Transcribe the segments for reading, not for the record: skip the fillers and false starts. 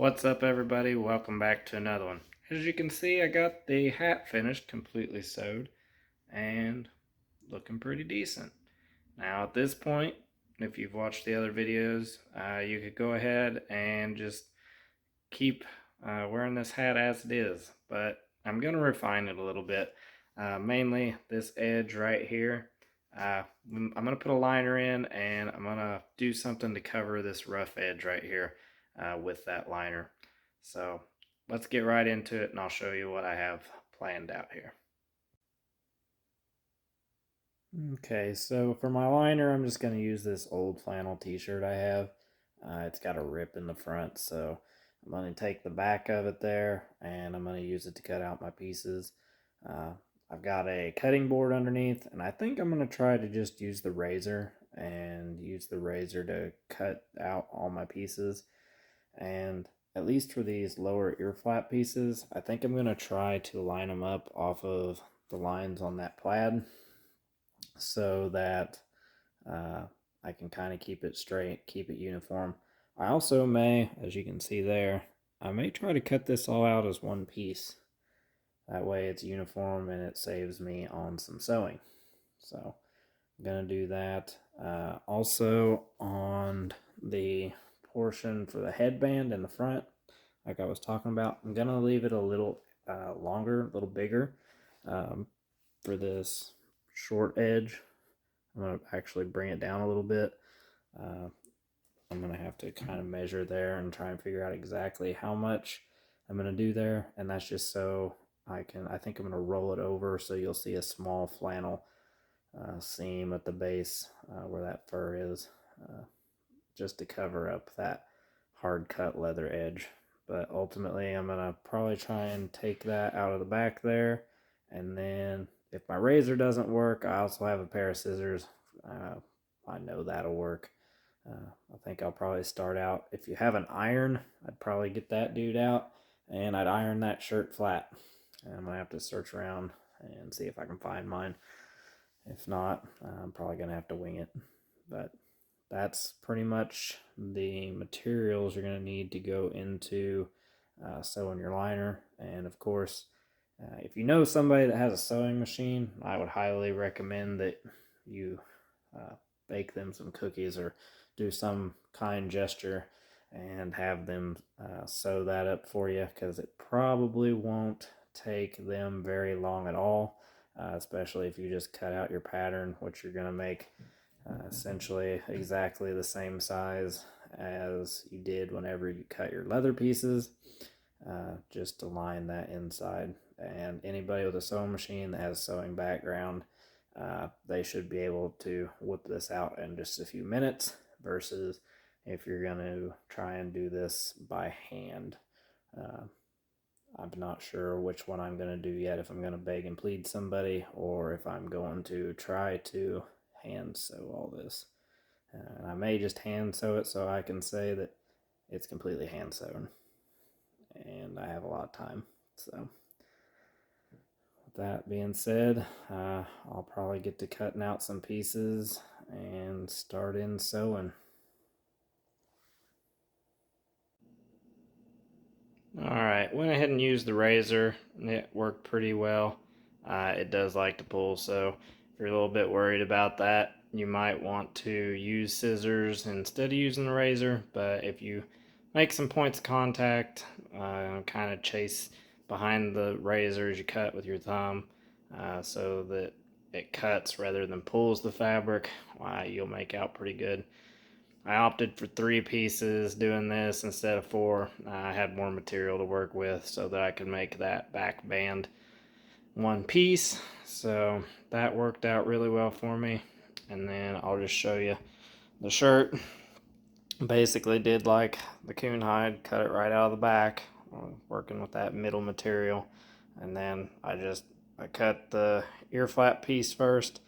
What's up, everybody? Welcome back to another one. As you can see, I got the hat finished, completely sewed, and looking pretty decent. Now at this point, if you've watched the other videos, you could go ahead and just keep wearing this hat as it is, but I'm going to refine it a little bit. Mainly this edge right here. I'm going to put a liner in, and I'm going to do something to cover this rough edge right here with that liner. So let's get right into it, and I'll show you what I have planned out here. Okay, so for my liner, I'm just going to use this old flannel t-shirt I have. It's got a rip in the front, so I'm going to take the back of it there, and I'm going to use it to cut out my pieces. Uh, I've got a cutting board underneath, and I think I'm going to try to just use the razor to cut out all my pieces. And at least for these lower ear flap pieces, I think I'm going to try to line them up off of the lines on that plaid so that uh, I can kind of keep it straight, keep it uniform. I also may, as you can see there, I may try to cut this all out as one piece. That way it's uniform and it saves me on some sewing. So I'm going to do that. Also on the portion for the headband in the front, like I was talking about, I'm going to leave it a little longer, a little bigger for this short edge. I'm going to actually bring it down a little bit. I'm going to have to kind of measure there and try and figure out exactly how much I'm going to do there. And that's just so I think I'm going to roll it over so you'll see a small flannel seam at the base where that fur is, just to cover up that hard cut leather edge. But ultimately, I'm going to probably try and take that out of the back there. And then if my razor doesn't work, I also have a pair of scissors. I know that'll work. I think I'll probably start out. If you have an iron, I'd probably get that dude out and I'd iron that shirt flat. And I'm going to have to search around and see if I can find mine. If not, I'm probably going to have to wing it. But that's pretty much the materials you're going to need to go into sewing your liner. And of course, if you know somebody that has a sewing machine, I would highly recommend that you bake them some cookies or do some kind gesture and have them sew that up for you, because it probably won't take them very long at all, especially if you just cut out your pattern, which you're going to make essentially exactly the same size as you did whenever you cut your leather pieces, just to line that inside. And anybody with a sewing machine that has a sewing background, they should be able to whip this out in just a few minutes, versus if you're going to try and do this by hand. I'm not sure which one I'm going to do yet, if I'm going to beg and plead somebody or if I'm going to try to hand sew all this. And I may just hand sew it so I can say that it's completely hand sewn and I have a lot of time. So with that being said, I'll probably get to cutting out some pieces and start in sewing. Alright, went ahead and used the razor, and it worked pretty well. It does like to pull, so if you're a little bit worried about that, you might want to use scissors instead of using the razor. But if you make some points of contact, kind of chase behind the razor as you cut with your thumb, so that it cuts rather than pulls the fabric, you'll make out pretty good. I opted for 3 pieces doing this instead of 4. I had more material to work with so that I could make that back band one piece. So that worked out really well for me. And then I'll just show you the shirt. Basically did like the coon hide, cut it right out of the back, working with that middle material. And then I cut the ear flap piece first,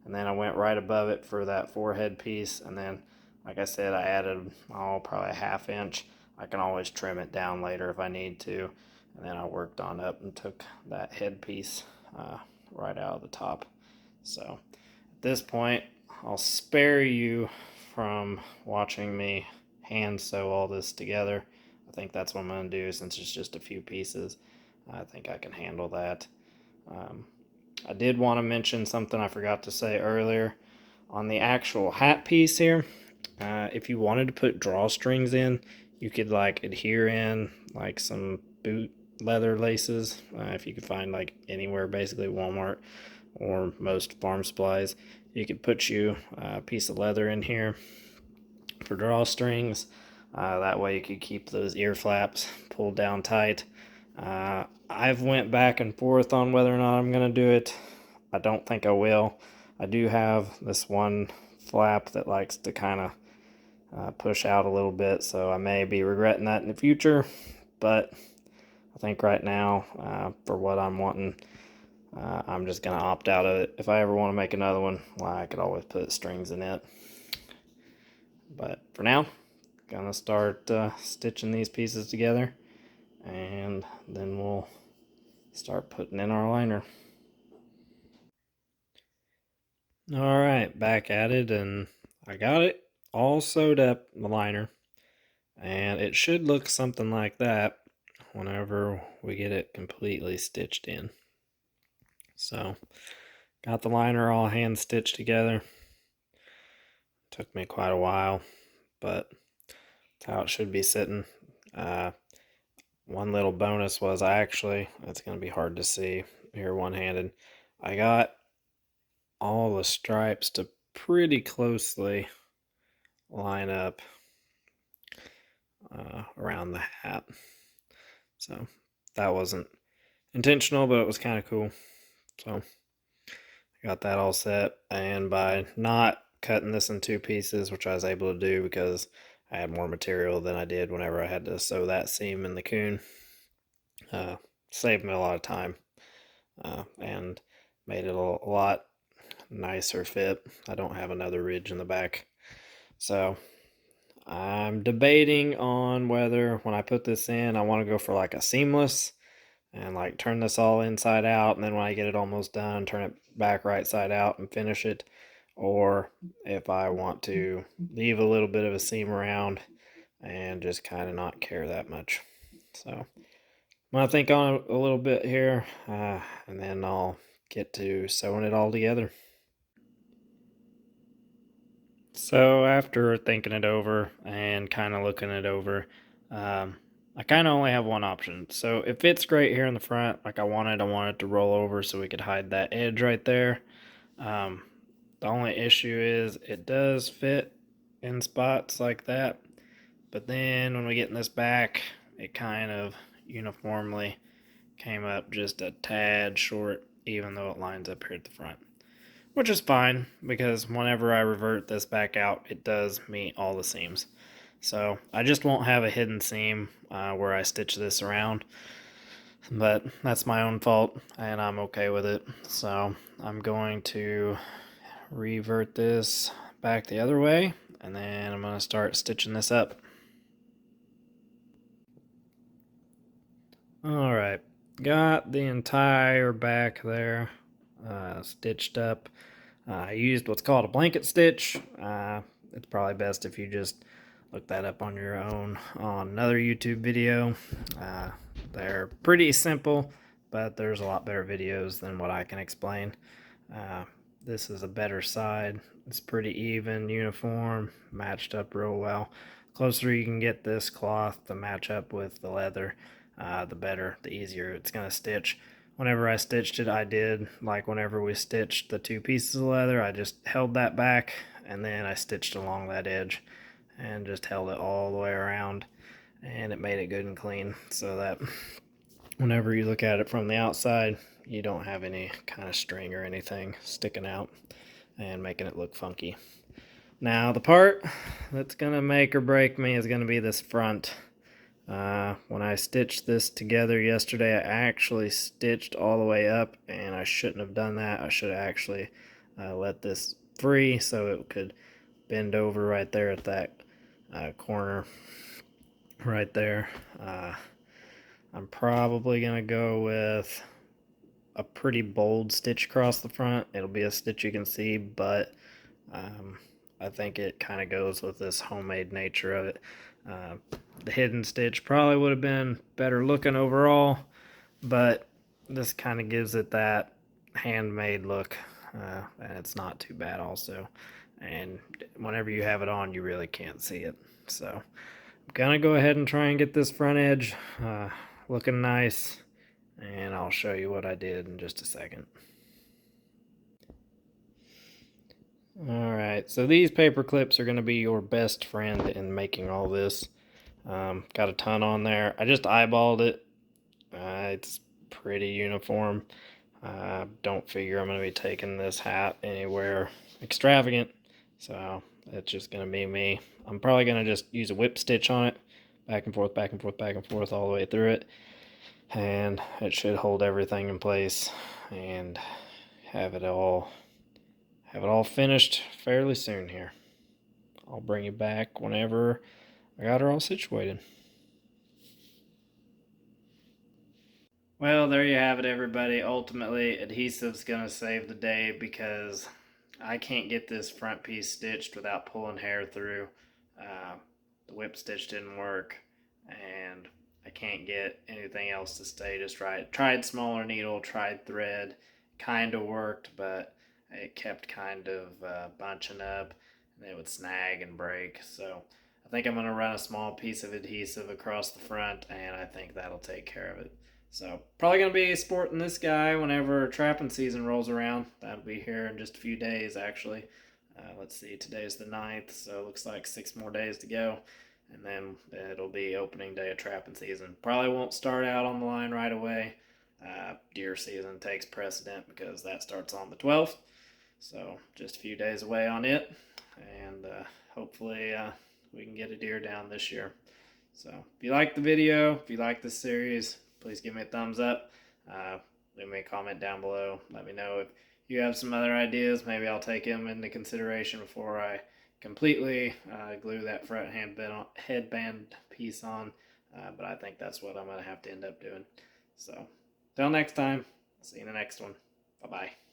and then I went right above it for that forehead piece. And then, like I said, I added probably a 1/2 inch. I can always trim it down later if I need to. And then I worked on up and took that head piece right out of the top. So at this point, I'll spare you from watching me hand sew all this together. I think that's what I'm going to do since it's just a few pieces. I think I can handle that. I did want to mention something I forgot to say earlier. On the actual hat piece here, if you wanted to put drawstrings in, you could like adhere in like some boot leather laces, if you could find like anywhere, basically Walmart or most farm supplies. You could put you a piece of leather in here for drawstrings. That way you could keep those ear flaps pulled down tight. I've went back and forth on whether or not I'm going to do it. I don't think I will. I do have this one flap that likes to kind of push out a little bit, so I may be regretting that in the future, but I think right now, for what I'm wanting, I'm just going to opt out of it. If I ever want to make another one, well, I could always put strings in it. But for now, gonna start stitching these pieces together, and then we'll start putting in our liner. Alright, back at it, and I got it all sewed up, the liner, and it should look something like that whenever we get it completely stitched in. So, got the liner all hand stitched together. Took me quite a while, but that's how it should be sitting. One little bonus was it's going to be hard to see here one-handed, I got all the stripes to pretty closely line up around the hat. So that wasn't intentional, but it was kind of cool. So I got that all set, and by not cutting this in two pieces, which I was able to do because I had more material than I did whenever I had to sew that seam in the coon, saved me a lot of time, and made it a lot nicer fit. I don't have another ridge in the back. So I'm debating on whether when I put this in, I want to go for like a seamless and like turn this all inside out, and then when I get it almost done, turn it back right side out and finish it, or if I want to leave a little bit of a seam around and just kind of not care that much. So I'm gonna think on it a little bit here, and then I'll get to sewing it all together. So after thinking it over and kind of looking it over, I kind of only have one option. So it fits great here in the front, like I wanted it to roll over so we could hide that edge right there. The only issue is it does fit in spots like that, but then when we get in this back, it kind of uniformly came up just a tad short, even though it lines up here at the front. Which is fine, because whenever I revert this back out, it does meet all the seams. So I just won't have a hidden seam where I stitch this around. But that's my own fault, and I'm okay with it. So I'm going to revert this back the other way, and then I'm going to start stitching this up. Alright, got the entire back there stitched up. I used what's called a blanket stitch. It's probably best if you just look that up on your own on another YouTube video. They're pretty simple, but there's a lot better videos than what I can explain. This is a better side. It's pretty even, uniform, matched up real well. The closer you can get this cloth to match up with the leather, the better, the easier it's going to stitch. Whenever I stitched it, I did, like whenever we stitched the two pieces of leather, I just held that back, and then I stitched along that edge, and just held it all the way around, and it made it good and clean, so that whenever you look at it from the outside, you don't have any kind of string or anything sticking out and making it look funky. Now, the part that's going to make or break me is going to be this front. When I stitched this together yesterday, I actually stitched all the way up, and I shouldn't have done that. I should have actually let this free so it could bend over right there at that corner right there. I'm probably going to go with a pretty bold stitch across the front. It'll be a stitch you can see, but I think it kind of goes with this homemade nature of it. The hidden stitch probably would have been better looking overall, but this kind of gives it that handmade look, and it's not too bad also. And whenever you have it on, you really can't see it. So I'm gonna go ahead and try and get this front edge looking nice, and I'll show you what I did in just a second. Alright, so these paper clips are going to be your best friend in making all this. Got a ton on there. I just eyeballed it. It's pretty uniform. Don't figure I'm going to be taking this hat anywhere extravagant, so it's just going to be me. I'm probably going to just use a whip stitch on it, back and forth, back and forth, back and forth all the way through it, and it should hold everything in place and have it all finished fairly soon here. I'll bring you back whenever I got her all situated. Well, there you have it, everybody. Ultimately, adhesive's gonna save the day because I can't get this front piece stitched without pulling hair through. The whip stitch didn't work, and I can't get anything else to stay just right. Tried smaller needle, tried thread, kind of worked, but it kept kind of bunching up, and it would snag and break. So I think I'm going to run a small piece of adhesive across the front, and I think that'll take care of it. So probably going to be sporting this guy whenever trapping season rolls around. That'll be here in just a few days, actually. Let's see, today's the 9th, so it looks like 6 more days to go. And then it'll be opening day of trapping season. Probably won't start out on the line right away. Deer season takes precedent because that starts on the 12th. So just a few days away on it. And hopefully we can get a deer down this year. So if you like the video, if you like this series, please give me a thumbs up. Leave me a comment down below. Let me know if you have some other ideas. Maybe I'll take them into consideration before I completely glue that front headband piece on. But I think that's what I'm going to have to end up doing. So, till next time, see you in the next one. Bye-bye.